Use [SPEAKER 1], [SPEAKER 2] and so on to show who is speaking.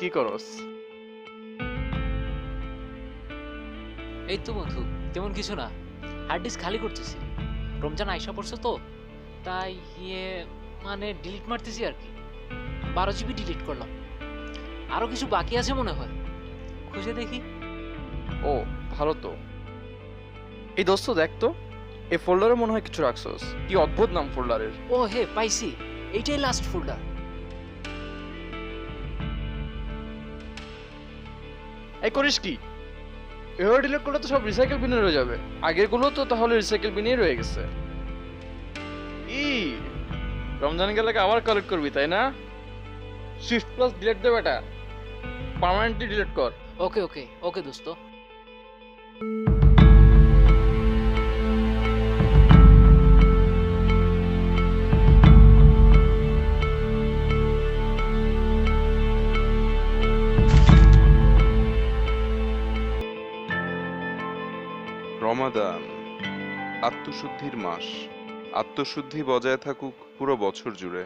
[SPEAKER 1] কি করস?
[SPEAKER 2] এই তো বন্ধু, তেমন কিছু না, হার্ড ডিস্ক খালি করতেছি। রমজান আইসা পড়ছে তো, তাই মানে ডিলিট মারতেছি আর কি। 12 জিবি ডিলিট করলাম, আরো কিছু বাকি আছে মনে হয়, খুঁজে দেখি।
[SPEAKER 1] ও, ভালো তো। এই দোস্ত দেখ তো, এই ফোল্ডারে মনে হয় কিছু রাখছস। কি অদ্ভুত নাম ফোল্ডারের।
[SPEAKER 2] ও হে, পাইছি, এইটাই লাস্ট ফোল্ডার।
[SPEAKER 1] এই করিস কি? এভাবে ডিলিট করলে তো সব রিসাইকেল বিনে রয়ে যাবে। আগের গুলো তো তাহলে রিসাইকেল বিনেই রয়ে গেছে। ই রমজান গেলে আবার কালেক্ট করবি তাই না? শিফট প্লাস ডিলিট দে বেটা, পার্মানেন্টলি ডিলিট কর।
[SPEAKER 2] ওকে ওকে ওকে দোস্ত।
[SPEAKER 3] রমাদান আত্মশুদ্ধির মাস। আত্মশুদ্ধি বজায় থাকুক পুরো বছর জুড়ে।